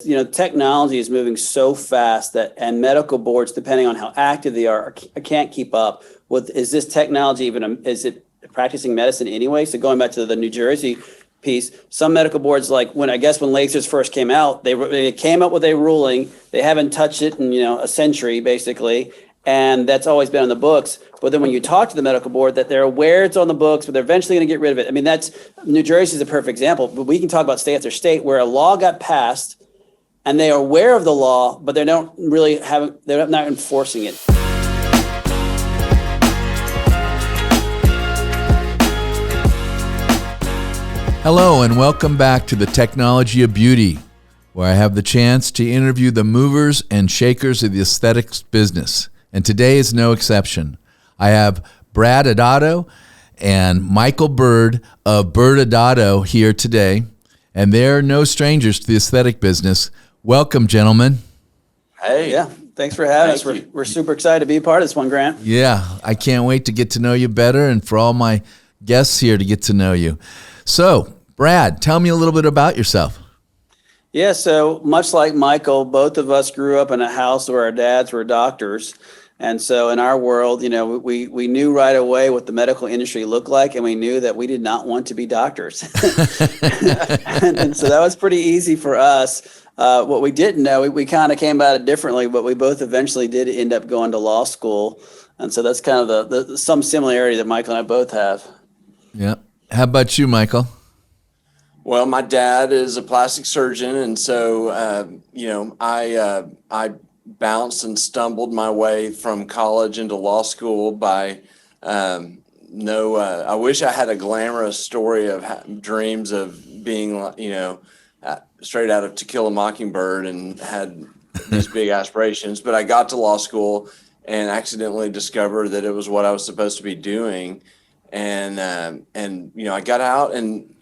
Technology is moving so fast and medical boards, depending on how active they are, can't keep up with, is this technology is it practicing medicine anyway? So going back to the New Jersey piece, some medical boards, like when lasers first came out, they came up with a ruling. They haven't touched it in, a century, basically. And that's always been on the books. But then when you talk to the medical board, that they're aware it's on the books, but they're eventually going to get rid of it. I mean, New Jersey is a perfect example, but we can talk about state after state where a law got passed and they are aware of the law, but they're not enforcing it. Hello and welcome back to the Technology of Beauty, where I have the chance to interview the movers and shakers of the aesthetics business. And today is no exception. I have ByrdAdatto and Michael Byrd of ByrdAdatto here today, and they're no strangers to the aesthetic business. Welcome, gentlemen. Hey. Yeah, thanks for having us. We're super excited to be a part of this one, Grant. Yeah, I can't wait to get to know you better and for all my guests here to get to know you. So, Brad, tell me a little bit about yourself. Yeah, so much like Michael, both of us grew up in a house where our dads were doctors. And so in our world, we knew right away what the medical industry looked like, and we knew that we did not want to be doctors. and so that was pretty easy for us. What we didn't know, we kind of came at it differently, but we both eventually did end up going to law school. And so that's kind of the some similarity that Michael and I both have. Yeah. How about you, Michael? Well, my dad is a plastic surgeon, and so I bounced and stumbled my way from college into law school by I wish I had a glamorous story of dreams of being straight out of To Kill a Mockingbird and had these big aspirations, but I got to law school and accidentally discovered that it was what I was supposed to be doing. And I got out, and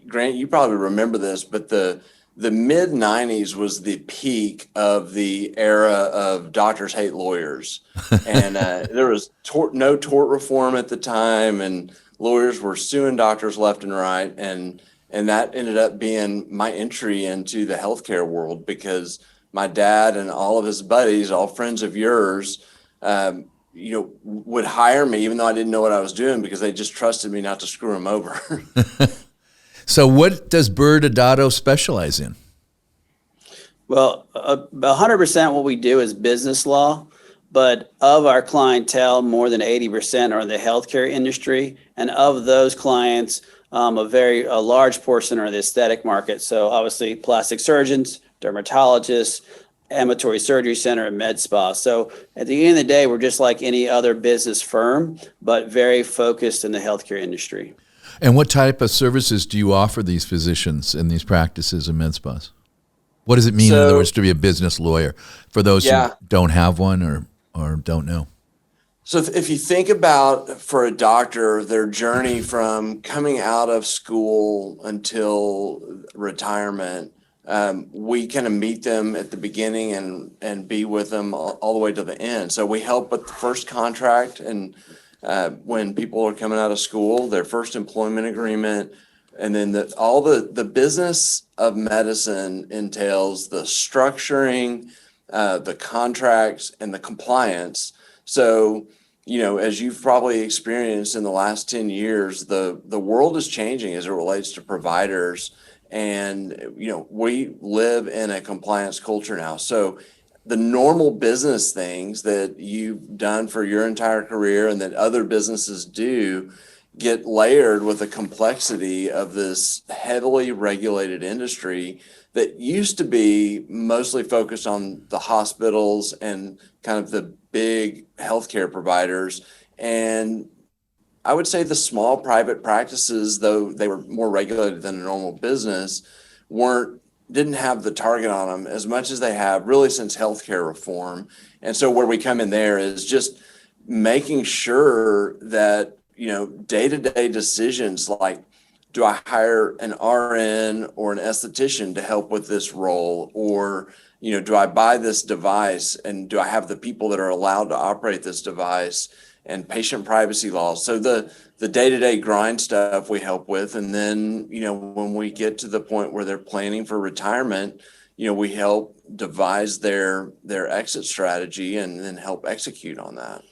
Grant, you probably remember this, but the mid 90s was the peak of the era of doctors hate lawyers. And there was no tort reform at the time, and lawyers were suing doctors left and right. And that ended up being my entry into the healthcare world, because my dad and all of his buddies, all friends of yours, would hire me even though I didn't know what I was doing, because they just trusted me not to screw them over. So what does ByrdAdatto specialize in? Well, 100% what we do is business law, but of our clientele, more than 80% are in the healthcare industry. And of those clients, a large portion are in the aesthetic market. So obviously plastic surgeons, dermatologists, ambulatory surgery center, and med spa. So at the end of the day, we're just like any other business firm, but very focused in the healthcare industry. And what type of services do you offer these physicians in these practices and med spas? What does it mean, in other words, to be a business lawyer for those who don't have one or don't know? So if you think about, for a doctor, their journey from coming out of school until retirement, we kind of meet them at the beginning and be with them all the way to the end. So we help with the first contract, and when people are coming out of school, their first employment agreement, and then all the business of medicine entails the structuring, the contracts, and the compliance. So, as you've probably experienced in the last 10 years, the world is changing as it relates to providers. And, we live in a compliance culture now. So the normal business things that you've done for your entire career and that other businesses do get layered with the complexity of this heavily regulated industry that used to be mostly focused on the hospitals and kind of the big healthcare providers. And I would say the small private practices, though they were more regulated than a normal business, didn't have the target on them as much as they have really since healthcare reform. And so where we come in there is just making sure that, day-to-day decisions like, do I hire an RN or an esthetician to help with this role? Or, do I buy this device, and do I have the people that are allowed to operate this device, and patient privacy laws? So the day-to-day grind stuff we help with. And then, when we get to the point where they're planning for retirement, we help devise their exit strategy and then help execute on that.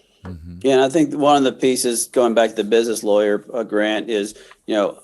Yeah, and I think one of the pieces, going back to the business lawyer grant, is,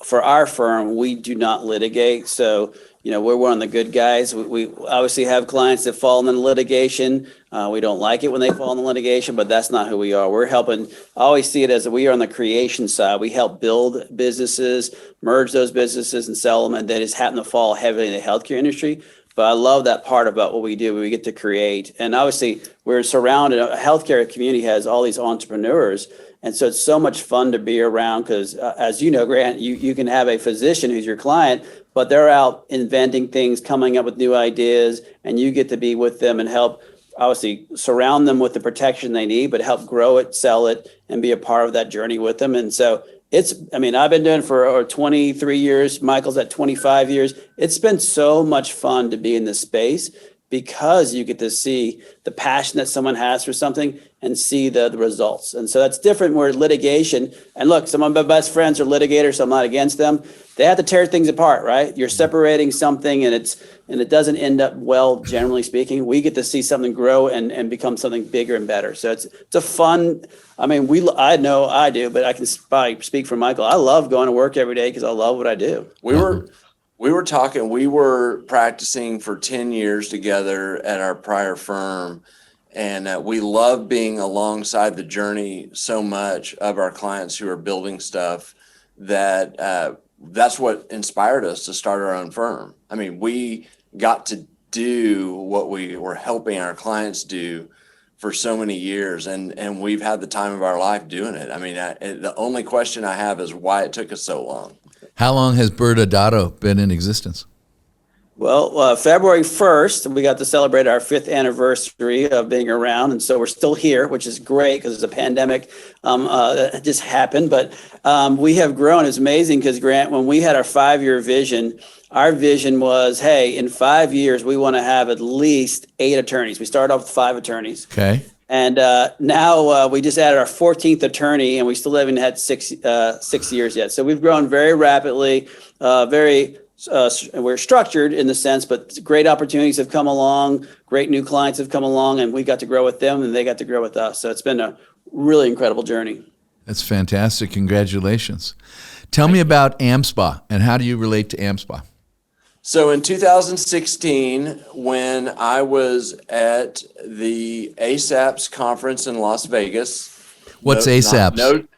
for our firm, we do not litigate. So, we're one of the good guys. We obviously have clients that fall in litigation. We don't like it when they fall in litigation, but that's not who we are. We're helping, I always see it as we are on the creation side. We help build businesses, merge those businesses and sell them, and they just happen to fall heavily in the healthcare industry. But I love that part about what we do. We get to create. And obviously, we're surrounded, a healthcare community has all these entrepreneurs. And so it's so much fun to be around because, as you know, Grant, you can have a physician who's your client, but they're out inventing things, coming up with new ideas, and you get to be with them and help, obviously, surround them with the protection they need, but help grow it, sell it, and be a part of that journey with them. And so I've been doing it for 23 years. Michael's at 25 years. It's been so much fun to be in this space because you get to see the passion that someone has for something and see the results. And so that's different where litigation, and look, some of my best friends are litigators, so I'm not against them. They have to tear things apart, right? You're separating something and it doesn't end up well, generally speaking. We get to see something grow and become something bigger and better. So it's a fun, I know I do, but I can probably speak for Michael. I love going to work every day because I love what I do. We were practicing for 10 years together at our prior firm, and we love being alongside the journey so much of our clients who are building stuff that that's what inspired us to start our own firm. We got to do what we were helping our clients do for so many years, and we've had the time of our life doing it. The only question I have is why it took us so long. How long has ByrdAdatto been in existence? Well, February 1st, we got to celebrate our 5th anniversary of being around. And so we're still here, which is great because it's a pandemic that just happened. But we have grown. It's amazing because, Grant, when we had our 5-year vision, our vision was, hey, in 5 years, we want to have at least 8 attorneys. We started off with 5 attorneys. Okay. And now we just added our 14th attorney, and we still haven't had 6 years yet. So we've grown very rapidly, we're structured in the sense, but great opportunities have come along, great new clients have come along, and we got to grow with them, and they got to grow with us. So it's been a really incredible journey. That's fantastic. Congratulations. Tell me about AmSpa, and how do you relate to AmSpa? So in 2016, when I was at the ASAPS conference in Las Vegas. What's ASAPS?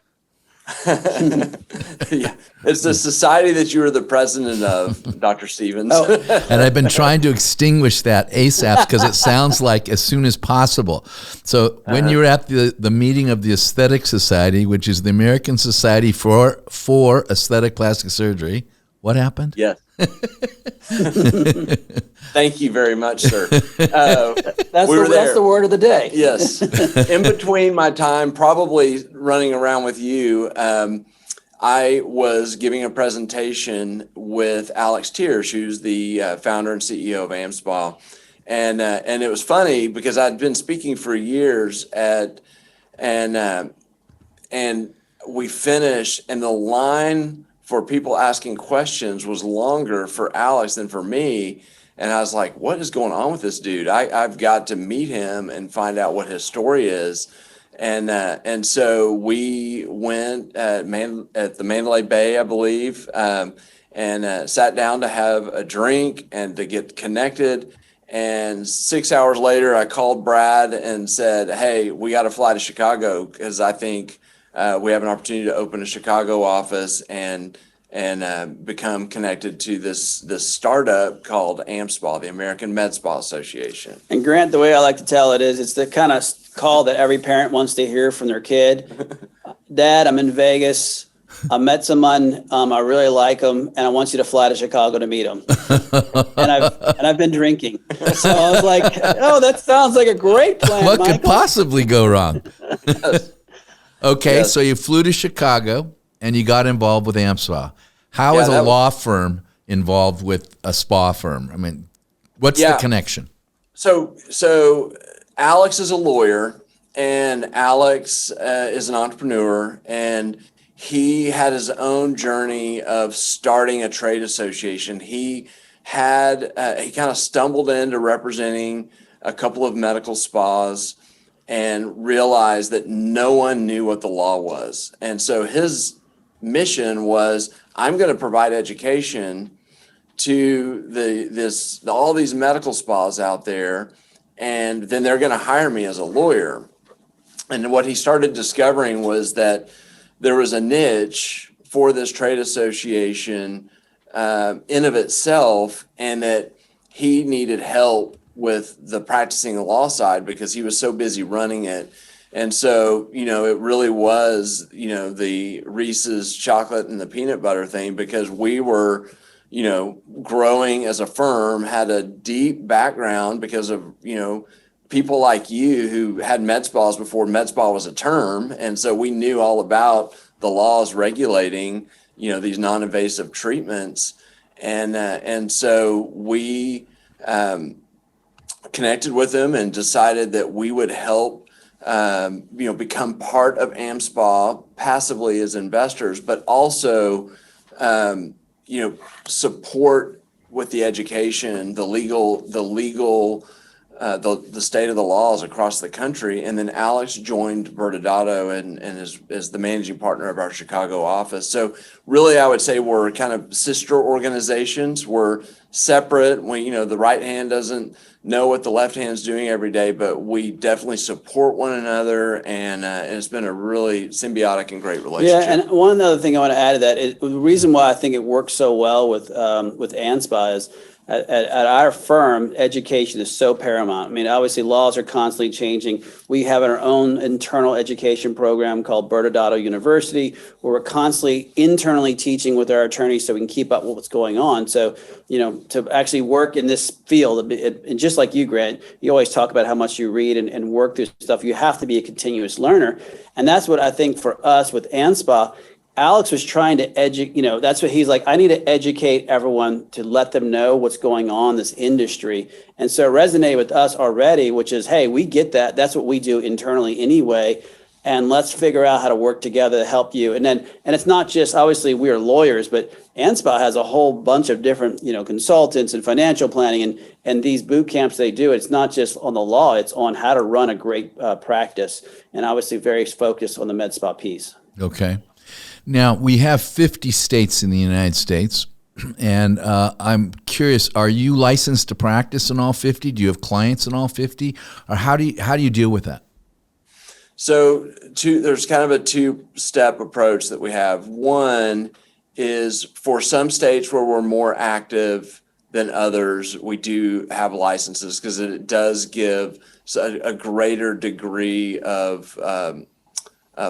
Yeah, it's the society that you were the president of, Dr. Stevens. Oh. And I've been trying to extinguish that ASAP because it sounds like as soon as possible. So when you were at the meeting of the Aesthetics Society, which is the American Society for Aesthetic Plastic Surgery, what happened? Yes. Thank you very much, sir. That's the word of the day. Yes. In between my time, probably running around with you, I was giving a presentation with Alex Tiers, who's the founder and CEO of AmSpa. And it was funny because I'd been speaking for years and we finished, and the line for people asking questions was longer for Alex than for me. And I was like, what is going on with this dude? I've got to meet him and find out what his story is. And so we went at the Mandalay Bay, I believe, and sat down to have a drink and to get connected. And 6 hours later, I called Brad and said, hey, we got to fly to Chicago because I think we have an opportunity to open a Chicago office and become connected to this startup called AmSpa, the American Med Spa Association. And Grant, the way I like to tell it is it's the kind of call that every parent wants to hear from their kid. Dad, I'm in Vegas. I met someone, I really like him, and I want you to fly to Chicago to meet him. and I've been drinking. So I was like, oh, that sounds like a great plan, What Michael. could possibly go wrong? Yes. Okay, Yes. So you flew to Chicago and you got involved with AmSpa. How is a law firm involved with a spa firm? I mean, what's the connection? So Alex is a lawyer, and Alex is an entrepreneur, and he had his own journey of starting a trade association. He he kind of stumbled into representing a couple of medical spas and realized that no one knew what the law was. And so his mission was, I'm going to provide education to all these medical spas out there, and then they're going to hire me as a lawyer. And what he started discovering was that there was a niche for this trade association in of itself, and that he needed help with the practicing the law side because he was so busy running it. And so, it really was, the Reese's chocolate and the peanut butter thing, because we were, growing as a firm, had a deep background because of, people like you who had med spas before med spa was a term. And so we knew all about the laws regulating, these non-invasive treatments. And so we connected with them and decided that we would help, become part of AmSpa passively as investors, but also, support with the education, the state of the laws across the country. And then Alex joined ByrdAdatto and is the managing partner of our Chicago office. So really, I would say we're kind of sister organizations. We're separate. The right hand doesn't know what the left hand's doing every day, but we definitely support one another, and it's been a really symbiotic and great relationship. Yeah, and one other thing I want to add to that is the reason why I think it works so well with ANSPA is at our firm, education is so paramount. I mean, obviously laws are constantly changing. We have our own internal education program called ByrdAdatto University, where we're constantly internally teaching with our attorneys so we can keep up with what's going on. So, to actually work in this field, and just like you, Grant, you always talk about how much you read and work through stuff. You have to be a continuous learner. And that's what I think for us with ANSPA, Alex was trying to educate, that's what he's like, I need to educate everyone to let them know what's going on in this industry. And so it resonated with us already, which is, hey, we get that. That's what we do internally anyway. And let's figure out how to work together to help you. And it's not just, obviously we are lawyers, but ANSPA has a whole bunch of different, consultants and financial planning and these boot camps they do. It's not just on the law, it's on how to run a great practice, and obviously very focused on the med spa piece. Okay. Now, we have 50 states in the United States, and I'm curious, are you licensed to practice in all 50? Do you have clients in all 50? Or how do you deal with that? So there's kind of a two-step approach that we have. One is for some states where we're more active than others, we do have licenses because it does give a greater degree of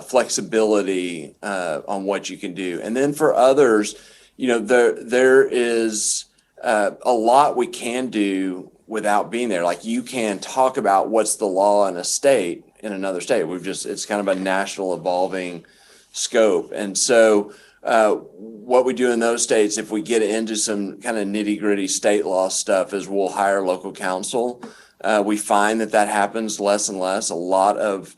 flexibility on what you can do. And then for others, there is a lot we can do without being there. Like you can talk about what's the law in a state, in another state. It's kind of a national evolving scope. And so what we do in those states, if we get into some kind of nitty gritty state law stuff, is we'll hire local counsel. We find that happens less and less. A lot of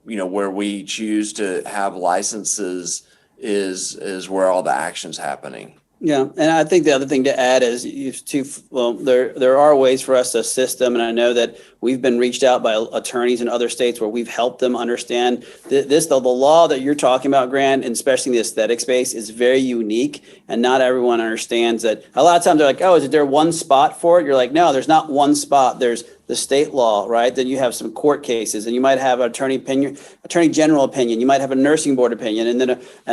where we choose to have licenses is where all the action's happening. Yeah, and I think the other thing to add is there are ways for us to assist them, and I know that we've been reached out by attorneys in other states where we've helped them understand the law that you're talking about, Grant, and especially in the aesthetic space, is very unique, and not everyone understands that. A lot of times they're like, oh, is there one spot for it? You're like, no, there's not one spot. There's the state law, right? Then you have some court cases, and you might have an attorney general opinion. You might have a nursing board opinion, and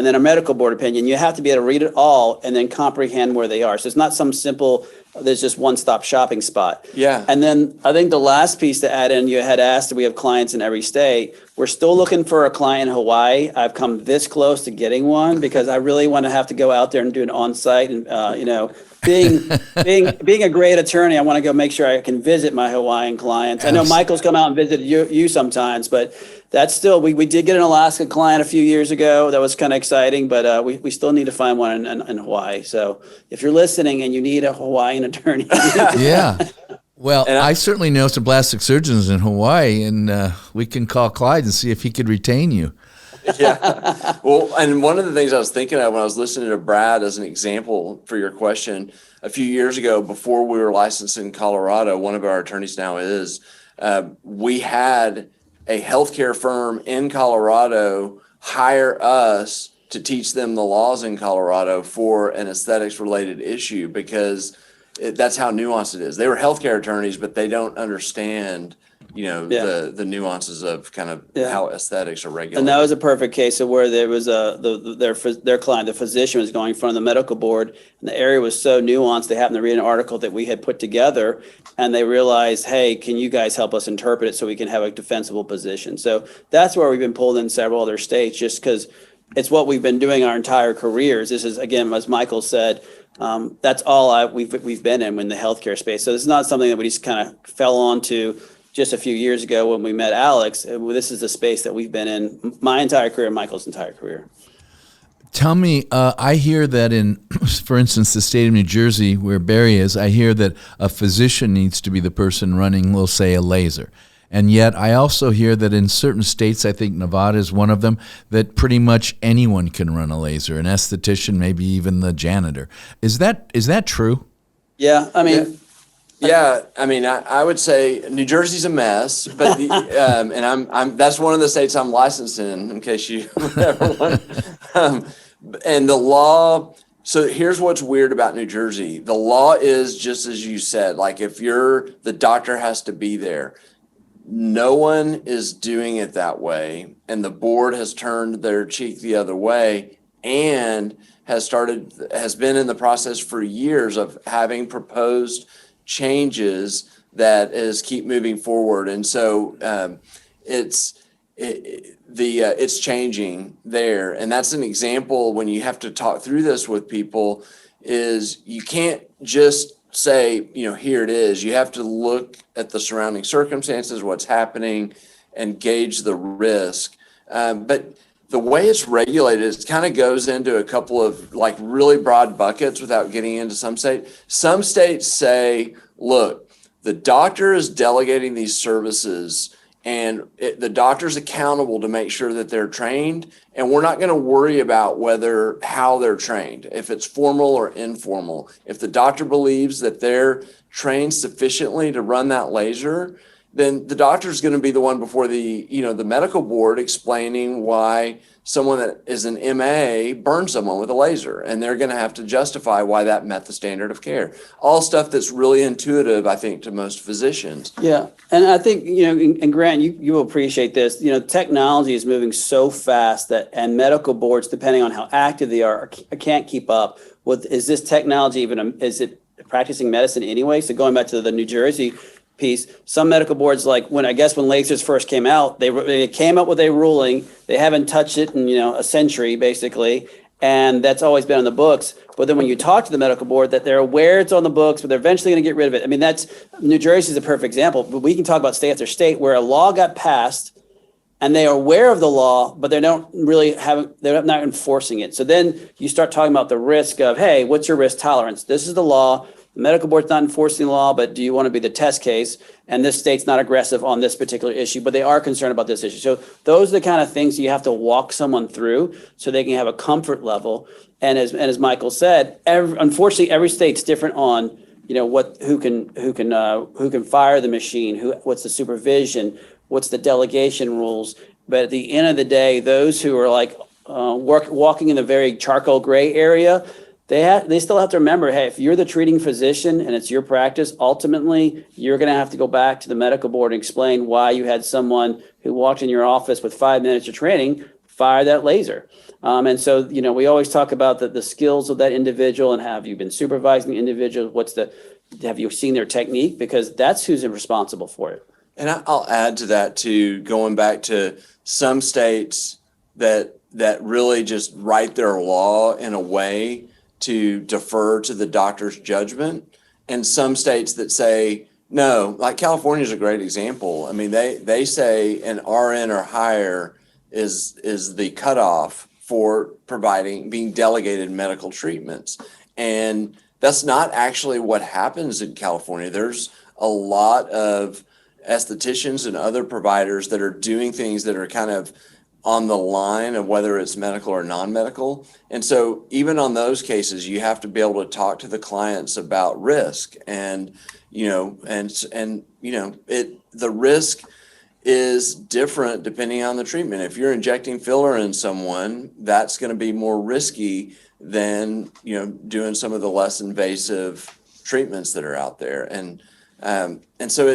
then a medical board opinion. You have to be able to read it all and then comprehend where they are. So it's not some simple, there's just one-stop shopping spot. Yeah. And then I think the last piece to add in, you had asked, we have clients in every state. We're still looking for a client in Hawaii. I've come this close to getting one because I really want to have to go out there and do an on-site and, being a great attorney, I want to go make sure I can visit my Hawaiian clients. I know Michael's come out and visited you sometimes, but that's still, we did get an Alaska client a few years ago. That was kind of exciting, but we still need to find one in Hawaii. So if you're listening and you need a Hawaiian attorney. Yeah. Well, I certainly know some plastic surgeons in Hawaii, and we can call Clyde and see if he could retain you. Yeah. Well, and one of the things I was thinking of when I was listening to Brad as an example for your question, a few years ago, before we were licensed in Colorado, one of our attorneys now is, we had a healthcare firm in Colorado hire us to teach them the laws in Colorado for an aesthetics related issue because that's how nuanced it is. They were healthcare attorneys, but they don't understand, Yeah. the nuances of kind of Yeah. how aesthetics are And regulated. that was a perfect case of where there was their client, the physician, was going in front of the medical board, and the area was so nuanced. They happened to read an article that we had put together, and they realized, hey, can you guys help us interpret it so we can have a defensible position? So that's where we've been pulled in several other states, just because it's what we've been doing our entire careers. This is, again, as Michael said, that's all we've been in the healthcare space. So it's not something that we just kind of fell onto just a few years ago when we met Alex. This is the space that we've been in my entire career, Michael's entire career. Tell me, I hear that in, for instance, the state of New Jersey, where Barry is, I hear that a physician needs to be the person running, we'll say, a laser. And yet I also hear that in certain states, I think Nevada is one of them, that pretty much anyone can run a laser, an esthetician, maybe even the janitor. Is that true? Yeah, I mean, Yeah, I mean, I would say New Jersey's a mess, but and I'm that's one of the states I'm licensed in case you ever want. And the law. So here's what's weird about New Jersey. The law is just as you said. Like if the doctor has to be there. No one is doing it that way, and the board has turned their cheek the other way and has been in the process for years of having proposed changes that is keep moving forward. And so it's changing there. And that's an example when you have to talk through this with people is you can't just say, here it is. You have to look at the surrounding circumstances, what's happening, and gauge the risk. But the way it's regulated, it kind of goes into a couple of like really broad buckets without getting into some states. Some states say, look, the doctor is delegating these services and the doctor's accountable to make sure that they're trained. And we're not going to worry about how they're trained, if it's formal or informal. If the doctor believes that they're trained sufficiently to run that laser, then the doctor's going to be the one before the medical board explaining why someone that is an MA burned someone with a laser, and they're going to have to justify why that met the standard of care. All stuff that's really intuitive, I think, to most physicians. yeah. And I think, and Grant, you will appreciate this, technology is moving so fast and medical boards, depending on how active they are, can't keep up with, is this technology is it practicing medicine anyway? So going back to the New Jersey piece, some medical boards, like when lasers first came out, they came up with a ruling. They haven't touched it in a century basically, and that's always been on the books. But then when you talk to the medical board, that they're aware it's on the books, but they're eventually going to get rid of it. I mean, New Jersey is a perfect example. But we can talk about state after state where a law got passed, and they are aware of the law, but they're not enforcing it. So then you start talking about the risk of, hey, what's your risk tolerance? This is the law. The medical board's not enforcing the law, but do you want to be the test case? And this state's not aggressive on this particular issue, but they are concerned about this issue. So those are the kind of things you have to walk someone through so they can have a comfort level. And as Michael said, unfortunately, every state's different on who can fire the machine, what's the supervision, what's the delegation rules. But at the end of the day, those who are like walking in the very charcoal gray area, they still have to remember, hey, if you're the treating physician and it's your practice, ultimately you're going to have to go back to the medical board and explain why you had someone who walked in your office with 5 minutes of training fire that laser. And so, we always talk about the skills of that individual and have you been supervising the individual? Have you seen their technique? Because that's who's responsible for it. And I'll add to that too, going back to some states that really just write their law in a way to defer to the doctor's judgment, and some states that say no, like California is a great example. I mean, they say an RN or higher is the cutoff for being delegated medical treatments, and that's not actually what happens in California. There's a lot of estheticians and other providers that are doing things that are kind of on the line of whether it's medical or non-medical. And so even on those cases, you have to be able to talk to the clients about risk and, the risk is different depending on the treatment. If you're injecting filler in someone, that's going to be more risky than, doing some of the less invasive treatments that are out there. And so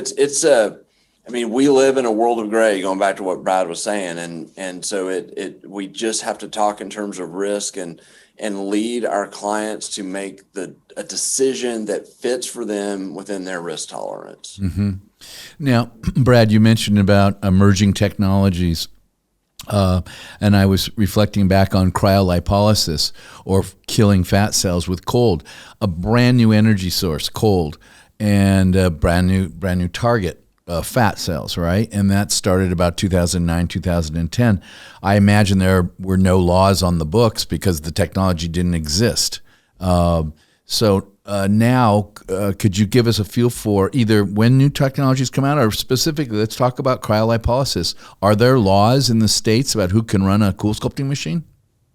we live in a world of gray, going back to what Brad was saying. And so we just have to talk in terms of risk and lead our clients to make a decision that fits for them within their risk tolerance. Mm-hmm. Now, Brad, you mentioned about emerging technologies. And I was reflecting back on cryolipolysis, or killing fat cells with cold, a brand new energy source, cold, and a brand new target. Fat cells, right? And that started about 2009, 2010. I imagine there were no laws on the books because the technology didn't exist. So now, could you give us a feel for either when new technologies come out, or specifically, let's talk about cryolipolysis. Are there laws in the states about who can run a cool sculpting machine?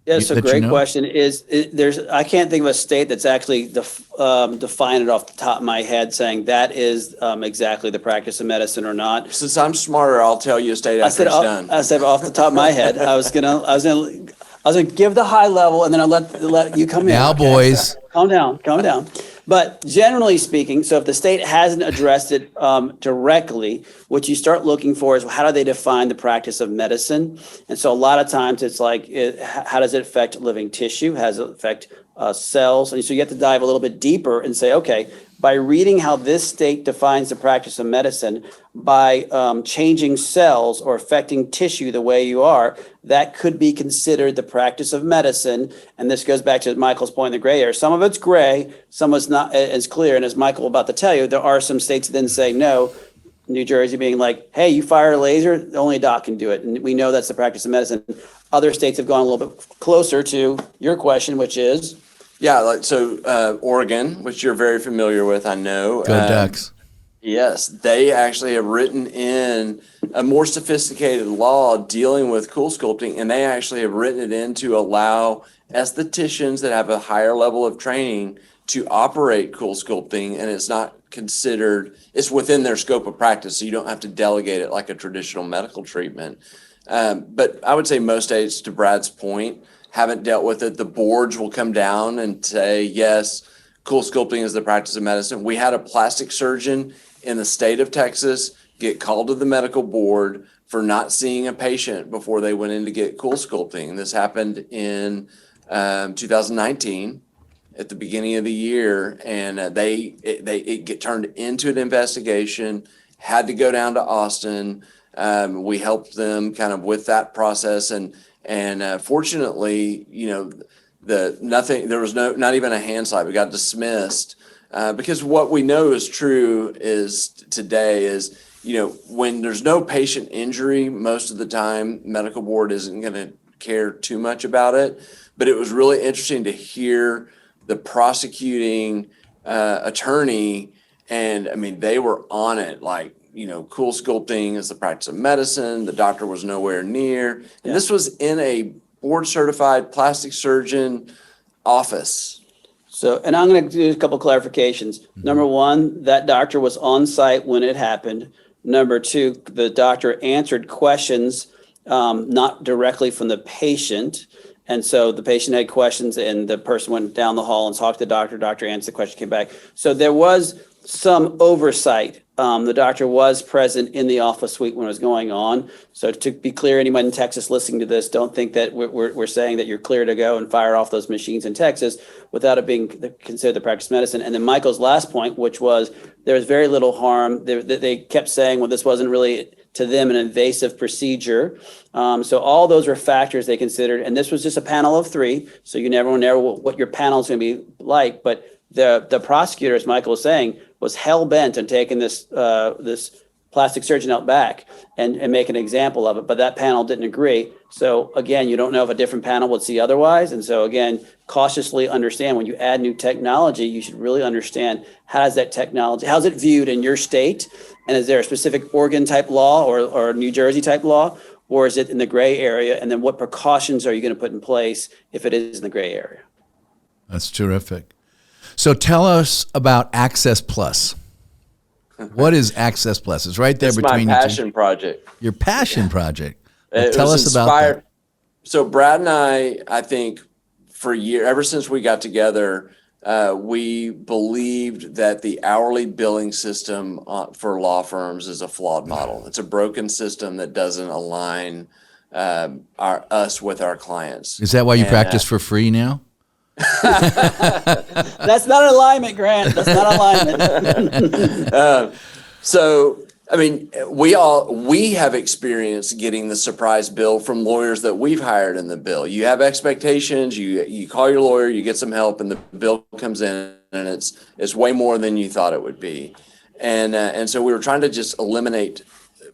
Yeah, so great question. I can't think of a state that's actually defined it off the top of my head, saying that is exactly the practice of medicine or not. Since I'm smarter, I'll tell you a state after it's done. I said off the top of my head. I was gonna give the high level, and then I'll let you come in. Now, okay? Boys, so, calm down. But generally speaking, so if the state hasn't addressed it directly, what you start looking for is, how do they define the practice of medicine? And so a lot of times it's like, how does it affect living tissue? How does it affect cells? And so you have to dive a little bit deeper and say, okay, by reading how this state defines the practice of medicine, by changing cells or affecting tissue the way you are, that could be considered the practice of medicine. And this goes back to Michael's point in the gray area. Some of it's gray, some of it's not as clear. And as Michael was about to tell you, there are some states that then say no. New Jersey being like, hey, you fire a laser, only a doc can do it. And we know that's the practice of medicine. Other states have gone a little bit closer to your question, which is? Yeah, Oregon, which you're very familiar with, I know. Go Ducks. Yes, they actually have written in a more sophisticated law dealing with cool sculpting, and they actually have written it in to allow estheticians that have a higher level of training to operate cool sculpting, and it's not considered, it's within their scope of practice, so you don't have to delegate it like a traditional medical treatment. But I would say most states, to Brad's point, haven't dealt with it. The boards will come down and say, yes, cool sculpting is the practice of medicine. We had a plastic surgeon in the state of Texas get called to the medical board for not seeing a patient before they went in to get cool sculpting. This happened in 2019 at the beginning of the year, and it get turned into an investigation, had to go down to Austin. We helped them kind of with that process, and fortunately, there was not even a hand slap. It got dismissed because what we know is true today is, when there's no patient injury, most of the time, medical board isn't going to care too much about it. But it was really interesting to hear the prosecuting attorney, and they were on it, like, cool sculpting is the practice of medicine. The doctor was nowhere near. And this was in a board certified plastic surgeon office. So, and I'm going to do a couple clarifications. Mm-hmm. Number one, that doctor was on site when it happened. Number two, the doctor answered questions not directly from the patient. And so the patient had questions, and the person went down the hall and talked to the doctor. Doctor answered the question, came back. So there was some oversight. The doctor was present in the office suite when it was going on. So to be clear, anyone in Texas listening to this, don't think that we're saying that you're clear to go and fire off those machines in Texas without it being considered the practice of medicine. And then Michael's last point, which was there was very little harm. They kept saying, well, this wasn't really to them an invasive procedure. So all those were factors they considered. And this was just a panel of three. So you never know what your panel is going to be like. But the prosecutor, as Michael was saying, was hell-bent on taking this plastic surgeon out back and make an example of it. But that panel didn't agree. So again, you don't know if a different panel would see otherwise. And so again, cautiously understand when you add new technology, you should really understand how's it viewed in your state? And is there a specific Oregon type law or New Jersey type law? or is it in the gray area? And then what precautions are you going to put in place if it is in the gray area? That's terrific. So tell us about Access Plus. What is Access Plus? It's right there It's between my you two. passion project. Your passion project. Well, It tell was us about that. So Brad and I think for ever since we got together, we believed that the hourly billing system for law firms is a flawed model. It's a broken system that doesn't align us with our clients. Is that why you practice for free now? That's not alignment, Grant. That's not alignment. So, I mean, we have experienced getting the surprise bill from lawyers that we've hired in the bill. You have expectations, you call your lawyer, you get some help, and the bill comes in and it's way more than you thought it would be. And so we were trying to just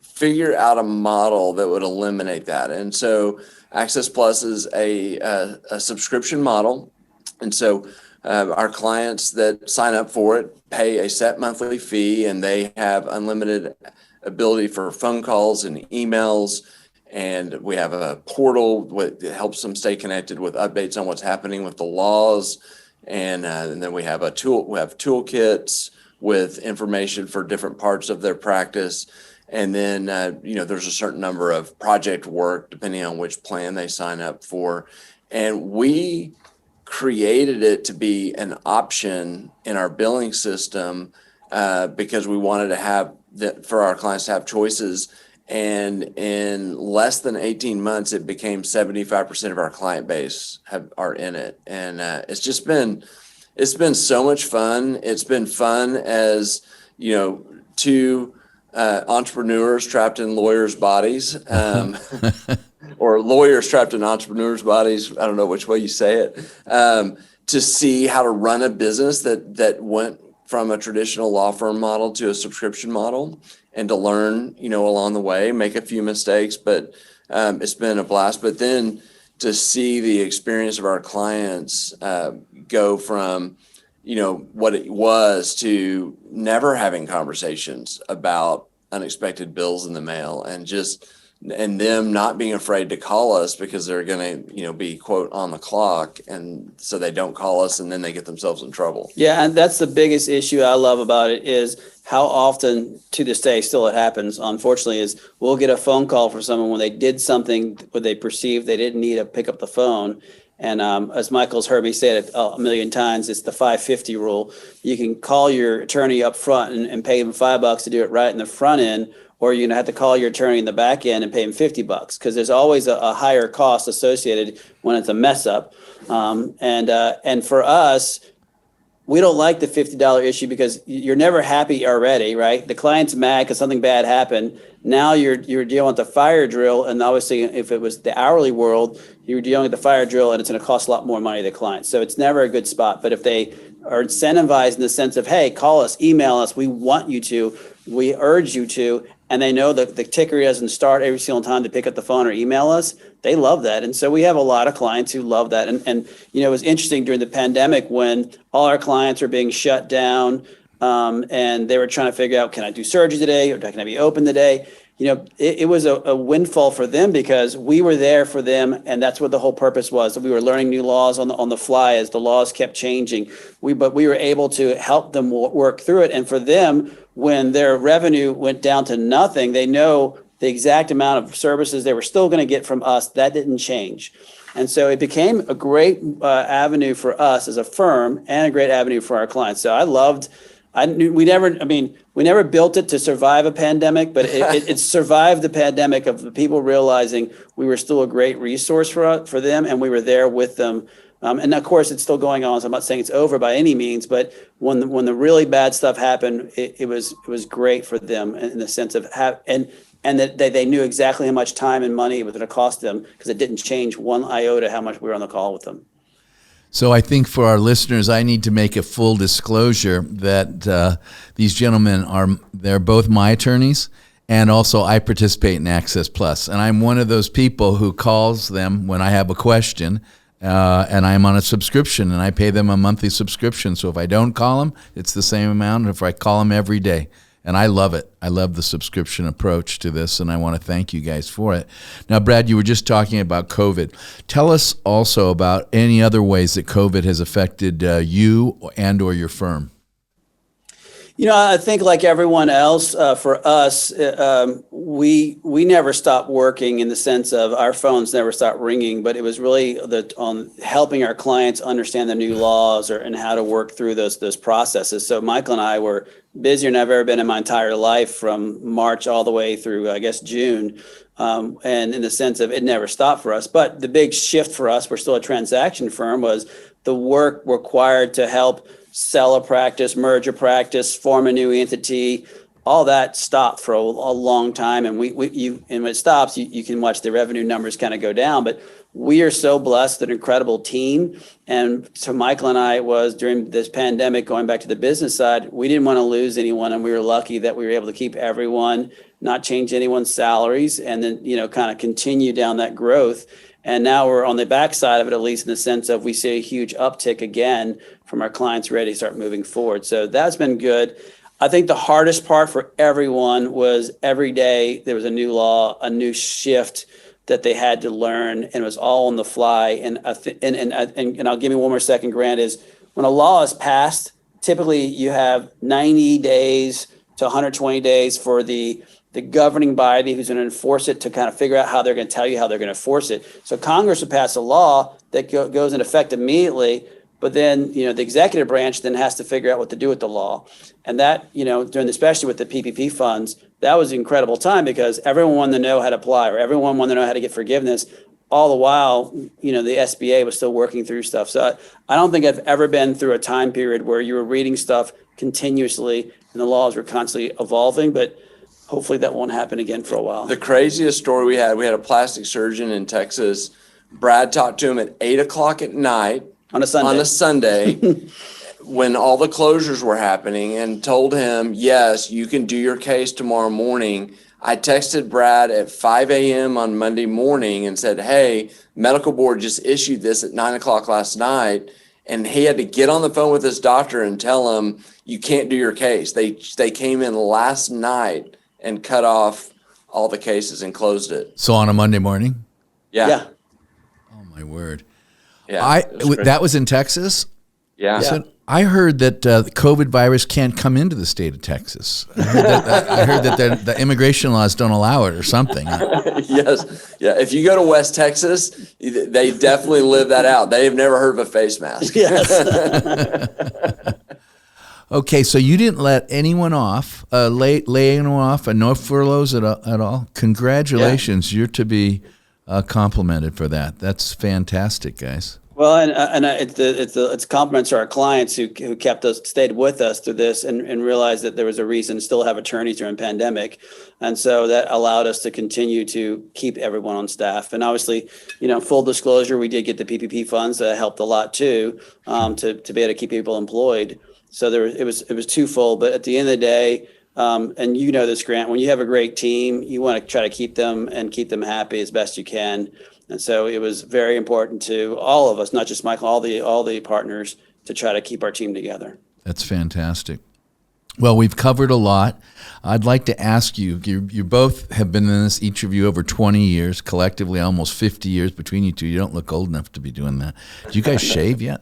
figure out a model that would eliminate that. And so Access Plus is a subscription model. And so our clients that sign up for it pay a set monthly fee, and they have unlimited ability for phone calls and emails. And we have a portal that helps them stay connected with updates on what's happening with the laws. And then we have toolkits with information for different parts of their practice. And then, there's a certain number of project work depending on which plan they sign up for. And we created it to be an option in our billing system because we wanted to have for our clients to have choices. And in less than 18 months, it became 75% of our client base are in it. And it's been so much fun. It's been fun as, two entrepreneurs trapped in lawyers' bodies. Or lawyers trapped in entrepreneurs' bodies, I don't know which way you say it, to see how to run a business that went from a traditional law firm model to a subscription model, and to learn, along the way, make a few mistakes, but it's been a blast. But then to see the experience of our clients go from, what it was to never having conversations about unexpected bills in the mail, and them not being afraid to call us because they're going to, be, quote, on the clock. And so they don't call us, and then they get themselves in trouble. Yeah. And that's the biggest issue I love about it, is how often to this day still it happens, unfortunately, is we'll get a phone call from someone when they did something where they perceived they didn't need to pick up the phone. And as Michael's heard me say it a million times, it's the 550 rule. You can call your attorney up front and pay them $5 to do it right in the front end, or you're gonna have to call your attorney in the back end and pay him $50, because there's always a higher cost associated when it's a mess up. And for us, we don't like the $50 issue because you're never happy already, right? The client's mad because something bad happened. Now you're dealing with the fire drill, and obviously if it was the hourly world, you're dealing with the fire drill, and it's going to cost a lot more money to the client. So it's never a good spot. But if they are incentivized in the sense of, hey, call us, email us, we want you to, we urge you to, and they know that the ticker doesn't start every single time to pick up the phone or email us, they love that. And so we have a lot of clients who love that. And it was interesting during the pandemic when all our clients were being shut down, and they were trying to figure out, can I do surgery today, or can I be open today? It was a windfall for them because we were there for them, and that's what the whole purpose was. We were learning new laws on the fly as the laws kept changing. But we were able to help them work through it. And for them, when their revenue went down to nothing, they know the exact amount of services they were still going to get from us. That didn't change. And so it became a great avenue for us as a firm, and a great avenue for our clients. So we never built it to survive a pandemic, but it survived the pandemic of the people realizing we were still a great resource for them, and we were there with them. And of course, it's still going on. So I'm not saying it's over by any means, but when the really bad stuff happened, it was great for them in the sense of and that they knew exactly how much time and money it was going to cost them, because it didn't change one iota how much we were on the call with them. So I think for our listeners, I need to make a full disclosure that these gentlemen they're both my attorneys, and also I participate in Access Plus. And I'm one of those people who calls them when I have a question, and I'm on a subscription, and I pay them a monthly subscription. So if I don't call them, it's the same amount if I call them every day. And I love it. I love the subscription approach to this, and I want to thank you guys for it. Now, Brad, you were just talking about COVID. Tell us also about any other ways that COVID has affected you and or your firm. I think like everyone else, for us, we never stopped working in the sense of our phones never stopped ringing, but it was really on helping our clients understand the new laws and how to work through those processes. So Michael and I were busier than I've ever been in my entire life, from March all the way through, I guess, June. And in the sense of it never stopped for us. But the big shift for us, we're still a transaction firm, was the work required to help sell a practice, merge a practice, form a new entity. All that stopped for a long time. And and when it stops, you can watch the revenue numbers kind of go down. But we are so blessed, an incredible team. And so Michael and I was, during this pandemic, going back to the business side, we didn't want to lose anyone. And we were lucky that we were able to keep everyone, not change anyone's salaries, and then, kind of continue down that growth. And now we're on the backside of it, at least in the sense of we see a huge uptick again from our clients ready to start moving forward. So that's been good. I think the hardest part for everyone was every day there was a new law, a new shift that they had to learn, and it was all on the fly. And I'll give you one more second, Grant, is when a law is passed, typically you have 90 days to 120 days for the governing body who's going to enforce it to kind of figure out how they're going to tell you how they're going to enforce it. So Congress would pass a law that goes into effect immediately, but then, the executive branch then has to figure out what to do with the law. And that, especially with the PPP funds, that was an incredible time because everyone wanted to know how to apply, or everyone wanted to know how to get forgiveness. All the while, the SBA was still working through stuff. So I don't think I've ever been through a time period where you were reading stuff continuously and the laws were constantly evolving, but hopefully that won't happen again for a while. The craziest story we had a plastic surgeon in Texas. Brad talked to him at 8:00 at night On a Sunday. When all the closures were happening, and told him, yes, you can do your case tomorrow morning. I texted Brad at 5 a.m. on Monday morning and said, hey, medical board just issued this at 9:00 last night. And he had to get on the phone with his doctor and tell him, you can't do your case. They came in last night and cut off all the cases and closed it. So on a Monday morning? Yeah. Oh, my word. Yeah. That was in Texas? Yeah. So I heard that the COVID virus can't come into the state of Texas. I heard that the immigration laws don't allow it or something. Yes. Yeah. If you go to West Texas, they definitely live that out. They've never heard of a face mask. Yes. Okay, so you didn't let anyone off, lay anyone off, no furloughs at all. Congratulations. Yeah. You're to be complimented for that. That's fantastic, guys. Well, and it's compliments to our clients who stayed with us through this and realized that there was a reason to still have attorneys during pandemic. And so that allowed us to continue to keep everyone on staff. And obviously, full disclosure, we did get the PPP funds that helped a lot too, to be able to keep people employed. So it was twofold, but at the end of the day, and this, Grant, when you have a great team, you want to try to keep them happy as best you can. And so it was very important to all of us, not just Michael, all the partners, to try to keep our team together. That's fantastic. Well, we've covered a lot. I'd like to ask you both have been in this, each of you, over 20 years, collectively almost 50 years between you two. You don't look old enough to be doing that. Do you guys shave yet?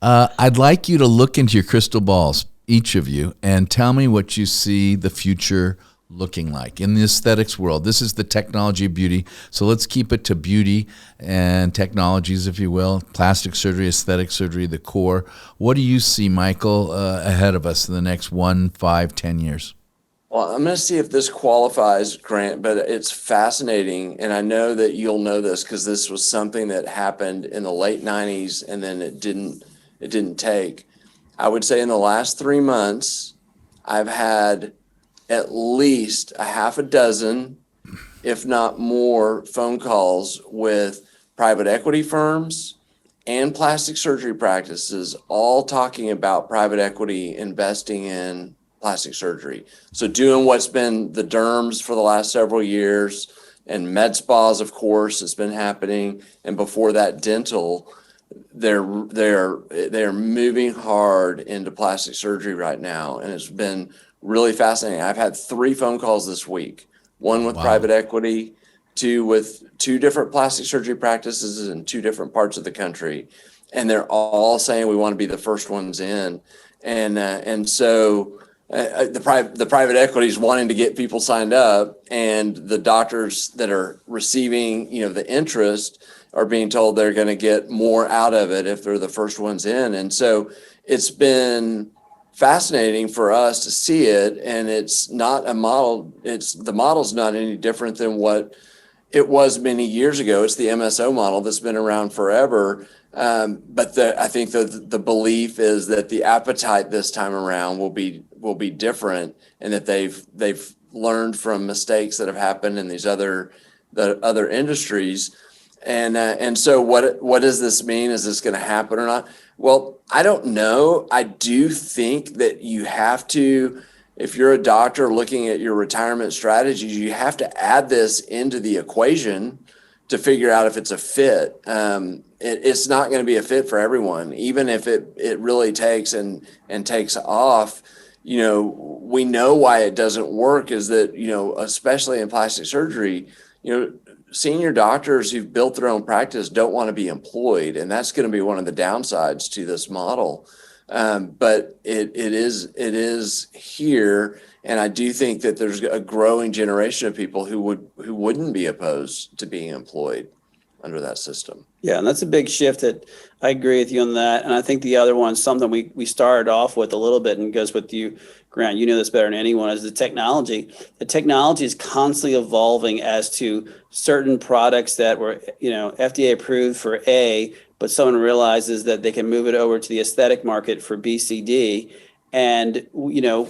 I'd like you to look into your crystal balls, each of you, and tell me what you see the future looking like in the aesthetics world. This is the technology of beauty. So let's keep it to beauty and technologies, if you will, plastic surgery, aesthetic surgery, the core. What do you see, Michael, ahead of us in the next 1, 5, 10 years? Well, I'm going to see if this qualifies, Grant, but it's fascinating. And I know that you'll know this because this was something that happened in the late 90s and then it didn't take. I would say in the last 3 months, I've had at least a half a dozen, if not more, phone calls with private equity firms and plastic surgery practices, all talking about private equity investing in plastic surgery. So doing what's been the derms for the last several years, and med spas, of course, has been happening. And before that, dental. they're moving hard into plastic surgery right now, and it's been really fascinating. I've had 3 phone calls this week, one with private equity, 2 with 2 different plastic surgery practices in 2 different parts of the country, and they're all saying we want to be the first ones in, and so. The private equity is wanting to get people signed up, and the doctors that are receiving, the interest are being told they're going to get more out of it if they're the first ones in. And so it's been fascinating for us to see it. And it's not a model. The model's not any different than what it was many years ago. It's the MSO model that's been around forever. But I think the belief is that the appetite this time around will be different, and that they've learned from mistakes that have happened in the other industries. And so what does this mean? Is this going to happen or not? Well, I don't know. I do think that you have to, if you're a doctor looking at your retirement strategies, you have to add this into the equation to figure out if it's a fit. It's not going to be a fit for everyone, even if it really takes and takes off. We know why it doesn't work is that, especially in plastic surgery, senior doctors who've built their own practice don't want to be employed. And that's going to be one of the downsides to this model. But it is here. And I do think that there's a growing generation of people who wouldn't be opposed to being employed under that system. Yeah, and that's a big shift. That I agree with you on that. And I think the other one, something we started off with a little bit, and goes with you, Grant, you know this better than anyone, is the technology. The technology is constantly evolving as to certain products that were, FDA approved for A, but someone realizes that they can move it over to the aesthetic market for B, C, D. And,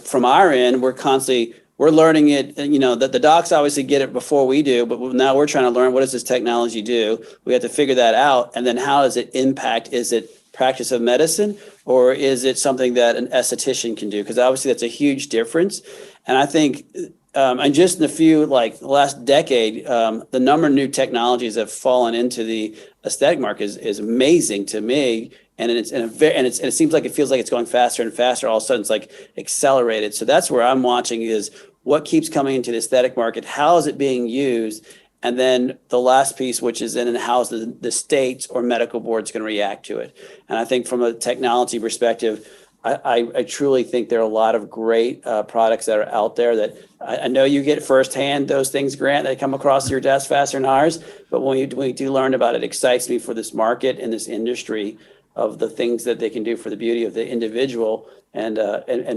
from our end, we're learning it, that the docs obviously get it before we do, but now we're trying to learn, what does this technology do? We have to figure that out. And then how does it impact? Is it practice of medicine, or is it something that an esthetician can do? Because obviously that's a huge difference. And I think, and just in the last decade, the number of new technologies that have fallen into the aesthetic market is amazing to me. And it seems like it feels like it's going faster and faster. All of a sudden, it's like accelerated. So that's where I'm watching is what keeps coming into the aesthetic market. How is it being used? And then the last piece, which is in how is the states or medical boards going to react to it? And I think from a technology perspective, I truly think there are a lot of great products that are out there that I know you get firsthand those things, Grant, that come across your desk faster than ours. But when you do learn about it, it excites me for this market and this industry of the things that they can do for the beauty of the individual and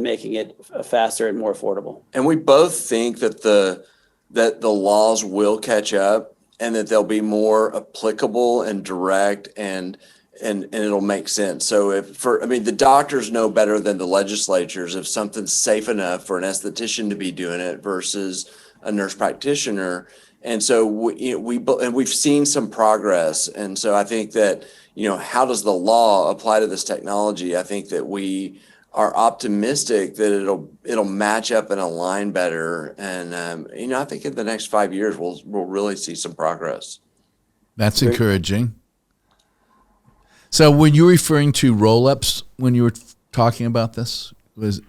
making it faster and more affordable. And we both think that the laws will catch up, and that they'll be more applicable and direct, and it'll make sense. So the doctors know better than the legislatures if something's safe enough for an esthetician to be doing it versus a nurse practitioner. And so we've seen some progress. And so I think that, how does the law apply to this technology? I think that we are optimistic that it'll match up and align better. And, I think in the next 5 years, we'll really see some progress. That's encouraging. So were you referring to roll-ups when you were talking about this?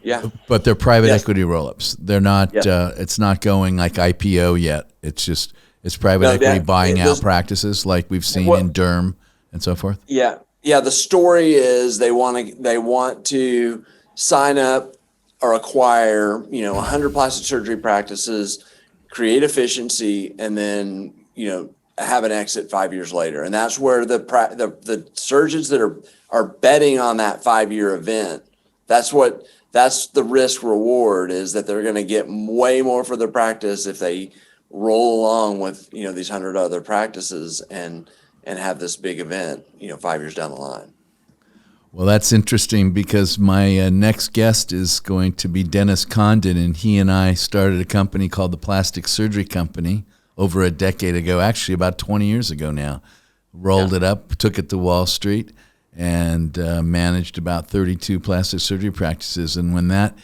Yeah. But they're private equity roll-ups. They're not, it's not going like IPO yet. It's private equity buying out practices like we've seen in derm and so forth. Yeah. Yeah. The story is they want to sign up or acquire, 100 plastic surgery practices, create efficiency, and then, have an exit 5 years later. And that's where the surgeons that are betting on that 5-year event, that's the risk reward, is that they're going to get way more for their practice if they roll along with, these 100 other practices and have this big event, 5 years down the line. Well, that's interesting because my next guest is going to be Dennis Condon, and he and I started a company called the Plastic Surgery Company over a decade ago, actually about 20 years ago now. Rolled it up, took it to Wall Street, and managed about 32 plastic surgery practices. And when that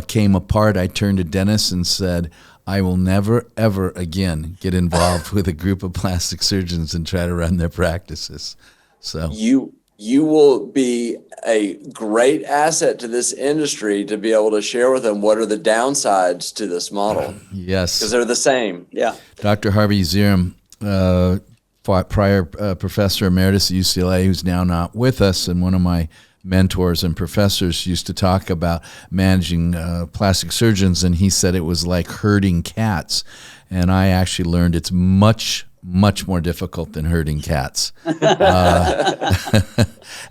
came apart, I turned to Dennis and said, I will never, ever again get involved with a group of plastic surgeons and try to run their practices. So you will be a great asset to this industry to be able to share with them what are the downsides to this model. yes, Because they're the same. Yeah. Dr. Harvey Zirim, prior professor emeritus at UCLA, who's now not with us, and one of my mentors and professors, used to talk about managing plastic surgeons, and he said it was like herding cats. And I actually learned it's much more difficult than herding cats.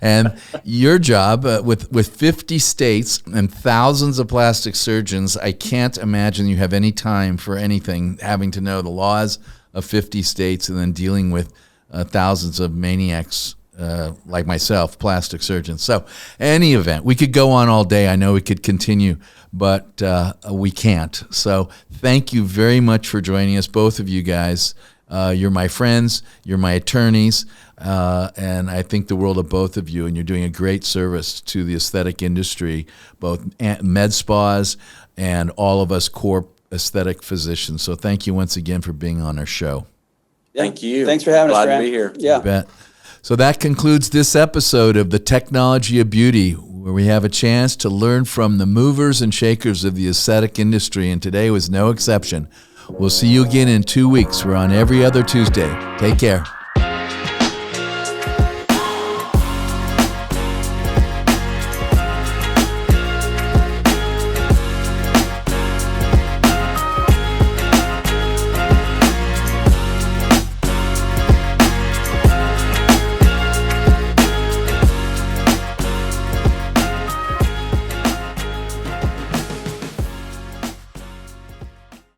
And your job with 50 states and thousands of plastic surgeons, I can't imagine you have any time for anything having to know the laws of 50 states and then dealing with thousands of maniacs like myself, plastic surgeons. So any event, we could go on all day. I know we could continue, but we can't. So thank you very much for joining us, both of you guys. You're my friends, you're my attorneys, and I think the world of both of you, and you're doing a great service to the aesthetic industry, both med spas and all of us core aesthetic physicians. So thank you once again for being on our show. Yeah. Thank you. Thanks for having us, Glad Graham. to be here. Yeah. You bet. So that concludes this episode of The Technology of Beauty, where we have a chance to learn from the movers and shakers of the aesthetic industry, and today was no exception. We'll see you again in 2 weeks. We're on every other Tuesday. Take care.